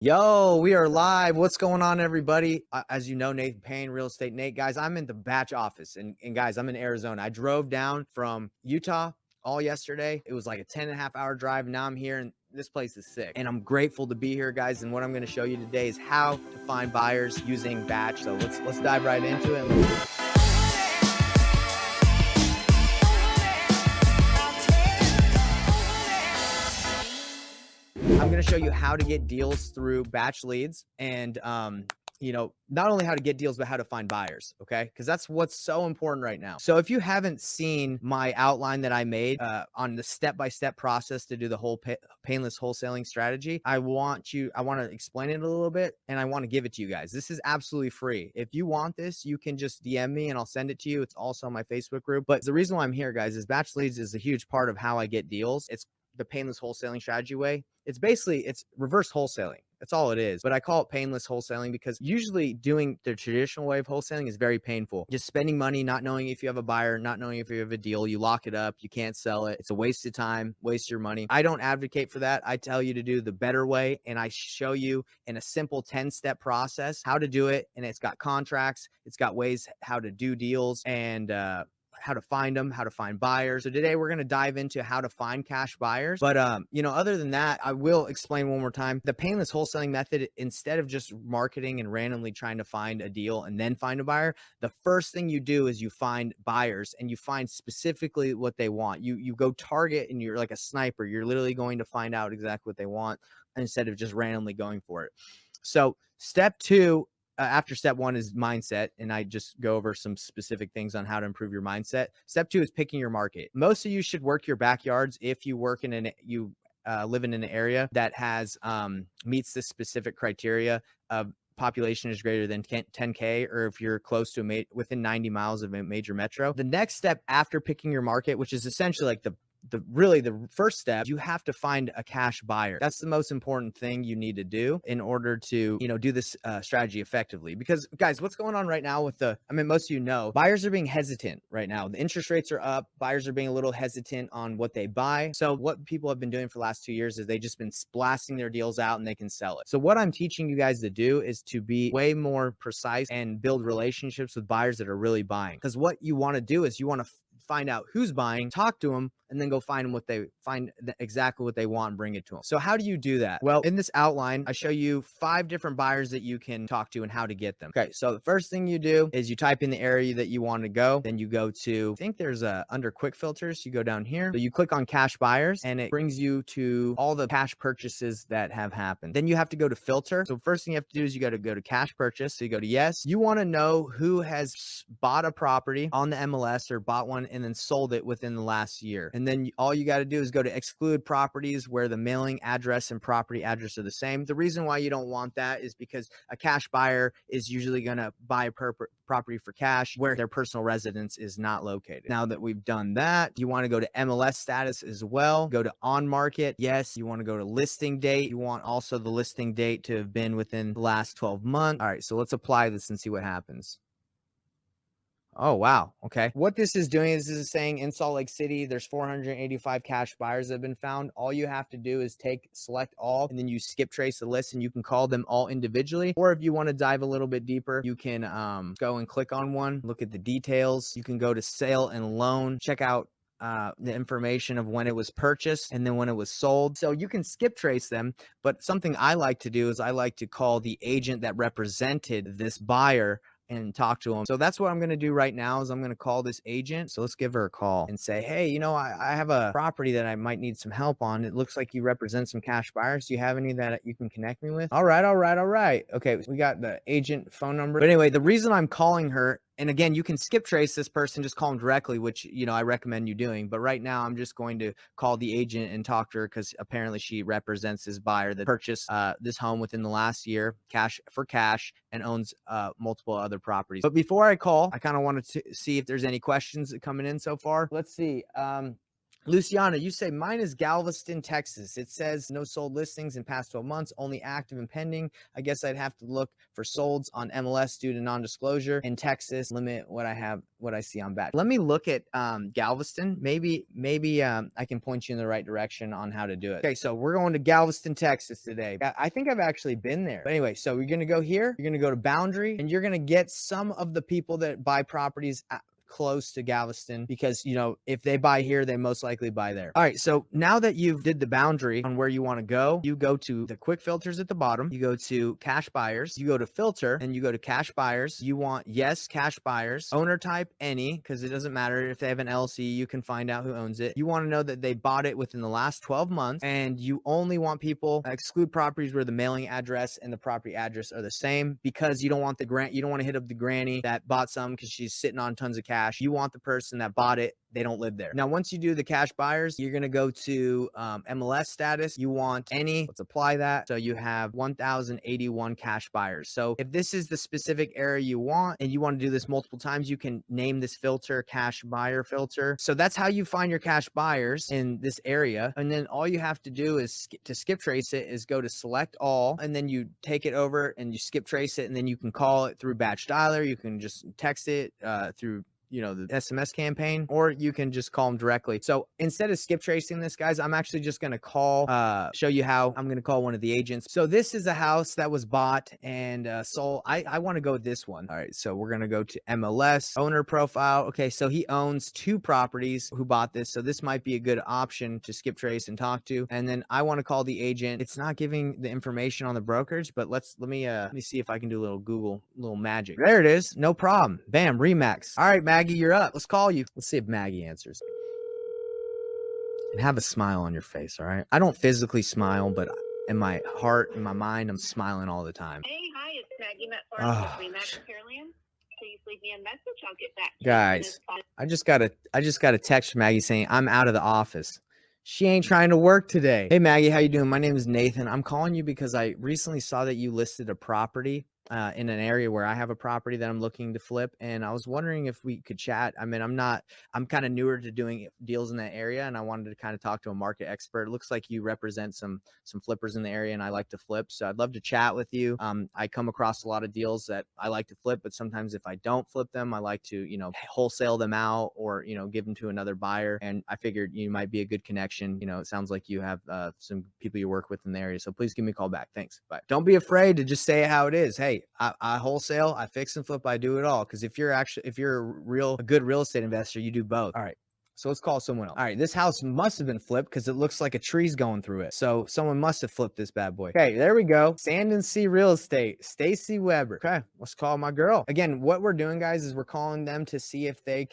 Yo, we are live. What's going on, everybody? As you know, Nathan Payne, Real Estate Nate. Guys, I'm in the batch office, and guys, I'm in Arizona. I drove down from Utah all yesterday. It was like a 10.5 hour drive. Now I'm here, and this place is sick. And I'm grateful to be here, guys. And what I'm going to show you today is how to find buyers using batch. So let's dive right into it. I'm going to show you how to get deals through batch leads and, not only how to get deals, but how to find buyers. Okay. Because that's what's so important right now. So if you haven't seen my outline that I made on the step-by-step process to do the whole painless wholesaling strategy, I want to explain it a little bit and I want to give it to you guys. This is absolutely free. If you want this, you can just DM me and I'll send it to you. It's also on my Facebook group. But the reason why I'm here, guys, is batch leads is a huge part of how I get deals. It's the painless wholesaling strategy way. It's reverse wholesaling. That's all it is. But I call it painless wholesaling because usually doing the traditional way of wholesaling is very painful. Just spending money, not knowing if you have a buyer, not knowing if you have a deal, you lock it up, you can't sell it. It's a waste of time, waste your money. I don't advocate for that. I tell you to do the better way. And I show you in a simple 10-step process how to do it. And it's got contracts. It's got ways how to do deals and, how to find them, how to find buyers. So today we're going to dive into how to find cash buyers. But, other than that, I will explain one more time. The painless wholesaling method, instead of just marketing and randomly trying to find a deal and then find a buyer, the first thing you do is you find buyers and you find specifically what they want. You go target and you're like a sniper. You're literally going to find out exactly what they want instead of just randomly going for it. So step two, after step one is mindset, and I just go over some specific things on how to improve your mindset. Step two is picking your market. Most of you should work your backyards if you work in live in an area that has meets this specific criteria of population is greater than 10K, or if you're close to within 90 miles of a major metro. The next step after picking your market, which is essentially like the first step, you have to find a cash buyer. That's the most important thing you need to do in order to, do this strategy effectively. Because guys, what's going on right now with most of you know, buyers are being hesitant right now. The interest rates are up. Buyers are being a little hesitant on what they buy. So what people have been doing for the last 2 years is they just been blasting their deals out and they can sell it. So what I'm teaching you guys to do is to be way more precise and build relationships with buyers that are really buying. Because what you want to do is you want to find out who's buying, talk to them, and then go find exactly what they want and bring it to them. So how do you do that? Well, in this outline, I show you 5 different buyers that you can talk to and how to get them. Okay, so the first thing you do is you type in the area that you want to go. Then you go to, I think there's under quick filters, you go down here. So you click on cash buyers and it brings you to all the cash purchases that have happened. Then you have to go to filter. So first thing you have to do is you got to go to cash purchase. So you go to yes. You want to know who has bought a property on the MLS or bought one and then sold it within the last year. And then all you got to do is go to exclude properties where the mailing address and property address are the same. The reason why you don't want that is because a cash buyer is usually going to buy a property for cash where their personal residence is not located. Now that we've done that, you want to go to MLS status as well. Go to on market. Yes. You want to go to listing date. You want also the listing date to have been within the last 12 months. All right. So let's apply this and see what happens. Oh, wow. Okay. What this is doing is this is saying in Salt Lake City, there's 485 cash buyers that have been found. All you have to do is select all, and then you skip trace the list and you can call them all individually. Or if you want to dive a little bit deeper, you can go and click on one, look at the details. You can go to sale and loan, check out the information of when it was purchased and then when it was sold. So you can skip trace them. But something I like to do is I like to call the agent that represented this buyer and talk to them. So that's what I'm going to do right now is I'm going to call this agent. So let's give her a call and say, hey, I have a property that I might need some help on. It looks like you represent some cash buyers. Do you have any that you can connect me with? All right. Okay. We got the agent phone number. But anyway, the reason I'm calling her, and again, you can skip trace this person, just call them directly, which, I recommend you doing. But right now I'm just going to call the agent and talk to her because apparently she represents this buyer that purchased this home within the last year, cash and owns multiple other properties. But before I call, I kind of wanted to see if there's any questions coming in so far. Let's see. Luciana, you say mine is Galveston, Texas. It says no sold listings in past 12 months, only active and pending. I guess I'd have to look for solds on MLS due to non-disclosure. In Texas, limit what I see on batch. Let me look at Galveston. Maybe I can point you in the right direction on how to do it. Okay, so we're going to Galveston, Texas today. I think I've actually been there. But anyway, so you're gonna go here, you're gonna go to Boundary, and you're gonna get some of the people that buy properties close to Galveston, because if they buy here, they most likely buy there. All right, so now that you've did the boundary on where you want to go, you go to the quick filters at the bottom, you go to cash buyers, you go to filter, and you go to cash buyers. You want yes, cash buyers, owner type any, because it doesn't matter if they have an LLC, you can find out who owns it. You want to know that they bought it within the last 12 months, and you only want people, exclude properties where the mailing address and the property address are the same, because you don't want you don't want to hit up the granny that bought some because she's sitting on tons of cash. You want the person that bought it, they don't live there. Now, once you do the cash buyers, you're going to go to MLS status. You want any, let's apply that. So you have 1,081 cash buyers. So if this is the specific area you want, and you want to do this multiple times, you can name this filter cash buyer filter. So that's how you find your cash buyers in this area. And then all you have to do is to skip trace it is go to select all, and then you take it over and you skip trace it, and then you can call it through batch dialer. You can just text it through the SMS campaign, or you can just call them directly. So instead of skip tracing this, guys, I'm actually just going to show you how I'm going to call one of the agents. So this is a house that was bought and sold. I want to go with this one. All right. So we're going to go to MLS owner profile. Okay. So he owns 2 properties who bought this. So this might be a good option to skip trace and talk to. And then I want to call the agent. It's not giving the information on the brokerage, but let me see if I can do a little Google, little magic. There it is. No problem. Bam. Remax. All right, Maggie, you're up. Let's call you. Let's see if Maggie answers. And have a smile on your face, all right? I don't physically smile, but in my heart, in my mind, I'm smiling all the time. Hey, hi, it's Maggie Metford with Remax Pearland. Please leave me a message. I'll get back to you. Guys, I just got a text from Maggie saying I'm out of the office. She ain't trying to work today. Hey, Maggie, how you doing? My name is Nathan. I'm calling you because I recently saw that you listed a property in an area where I have a property that I'm looking to flip. And I was wondering if we could chat. I mean, I'm kind of newer to doing deals in that area, and I wanted to kind of talk to a market expert. It looks like you represent some flippers in the area, and I like to flip. So I'd love to chat with you. I come across a lot of deals that I like to flip, but sometimes if I don't flip them, I like to, wholesale them out or, give them to another buyer. And I figured you might be a good connection. It sounds like you have some people you work with in the area. So please give me a call back. Thanks. Bye. Don't be afraid to just say it how it is. Hey, I wholesale, I fix and flip, I do it all. Because if you're a good real estate investor, you do both. All right. So let's call someone else. All right, this house must have been flipped because it looks like a tree's going through it. So someone must have flipped this bad boy. Okay, there we go. Sand and Sea Real Estate, Stacy Weber. Okay, let's call my girl. Again, what we're doing, guys, is we're calling them to see if they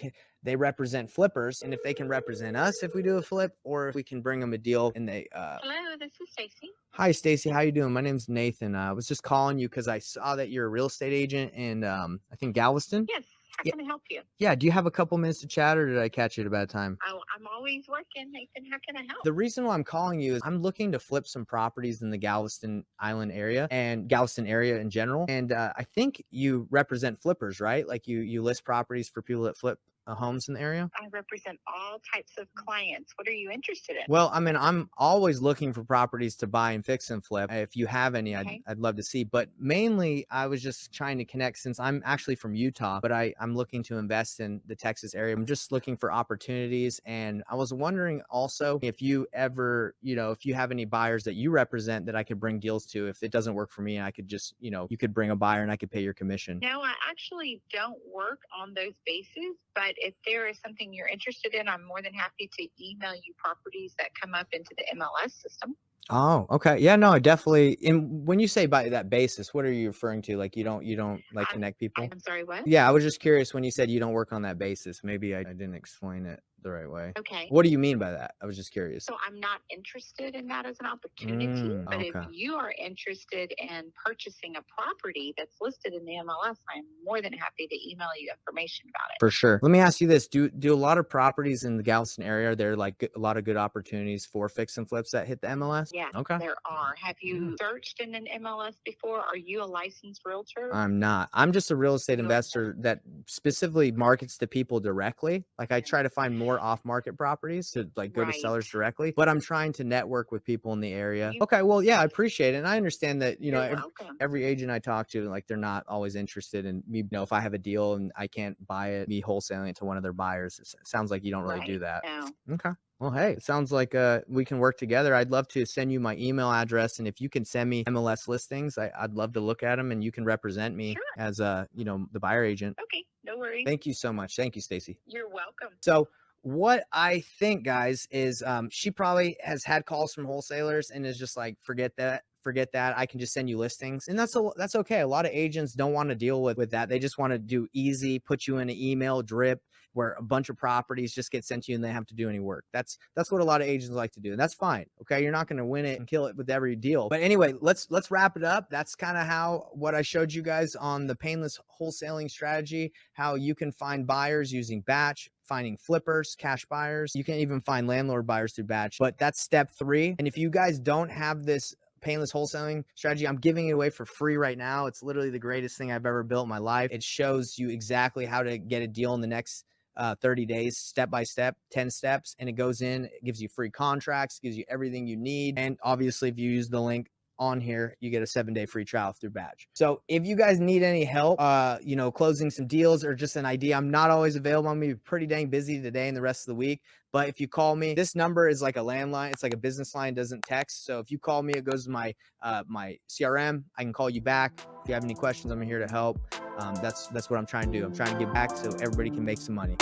represent flippers, and if they can represent us if we do a flip, or if we can bring them a deal and they Hello, this is Stacy. Hi, Stacy. How you doing? My name's Nathan. I was just calling you because I saw that you're a real estate agent in I think Galveston. Yes. How can I help you? Yeah. Do you have a couple minutes to chat, or did I catch you at a bad time? Oh, I'm always working, Nathan. How can I help? The reason why I'm calling you is I'm looking to flip some properties in the Galveston Island area and Galveston area in general. And I think you represent flippers, right? Like you list properties for people that flip homes in the area? I represent all types of clients. What are you interested in? Well, I mean, I'm always looking for properties to buy and fix and flip. If you have any, Okay. I'd love to see. But mainly, I was just trying to connect since I'm actually from Utah, but I'm looking to invest in the Texas area. I'm just looking for opportunities. And I was wondering also if you ever, if you have any buyers that you represent that I could bring deals to. If it doesn't work for me, I could just, you could bring a buyer and I could pay your commission. No, I actually don't work on those bases, but if there is something you're interested in, I'm more than happy to email you properties that come up into the MLS system. Oh, okay. Yeah, no, I definitely. And when you say by that basis, what are you referring to? Like you don't like connect people? I'm sorry, what? Yeah, I was just curious when you said you don't work on that basis. Maybe I didn't explain it the right way. Okay. What do you mean by that? I was just curious. So I'm not interested in that as an opportunity, but okay. if you are interested in purchasing a property that's listed in the MLS, I'm more than happy to email you information about it. For sure. Let me ask you this. Do a lot of properties in the Galveston area, are there like a lot of good opportunities for fix and flips that hit the MLS? Yeah, Okay. there are. Have you searched in an MLS before? Are you a licensed realtor? I'm not. I'm just a real estate You're- investor that specifically markets to people directly. Like I try to find more off-market properties to like go to sellers directly, but I'm trying to network with people in the area. Okay, well, yeah, I appreciate it. And I understand that, you know, You're welcome. every agent I talk to, like they're not always interested in me, you know, if I have a deal and I can't buy it, me wholesaling it to one of their buyers. It sounds like you don't really do that. No. Okay. Well, hey, it sounds like we can work together. I'd love to send you my email address, and if you can send me MLS listings, I'd love to look at them, and you can represent me as you know, the buyer agent. Okay, no worries. Thank you so much. Thank you, Stacy. You're welcome. So what I think, guys, is she probably has had calls from wholesalers and is just like, forget that. Forget that. I can just send you listings. And that's okay. A lot of agents don't want to deal with that. They just want to do easy, put you in an email drip where a bunch of properties just get sent to you and they have to do any work. That's what a lot of agents like to do. And that's fine. Okay. You're not going to win it and kill it with every deal. But anyway, let's wrap it up. That's kind of what I showed you guys on the painless wholesaling strategy, how you can find buyers using batch, finding flippers, cash buyers. You can even find landlord buyers through batch, but that's step 3. And if you guys don't have this painless wholesaling strategy, I'm giving it away for free right now. It's literally the greatest thing I've ever built in my life. It shows you exactly how to get a deal in the next 30 days, step by step, 10 steps. And it goes in, it gives you free contracts, gives you everything you need. And obviously, if you use the link on here, you get a 7-day free trial through Badge. So if you guys need any help, you know, closing some deals or just an idea, I'm not always available. I'm gonna be pretty dang busy today and the rest of the week. But if you call me, this number is like a landline. It's like a business line, doesn't text. So if you call me, it goes to my my CRM. I can call you back. If you have any questions, I'm here to help. That's what I'm trying to do. I'm trying to give back so everybody can make some money.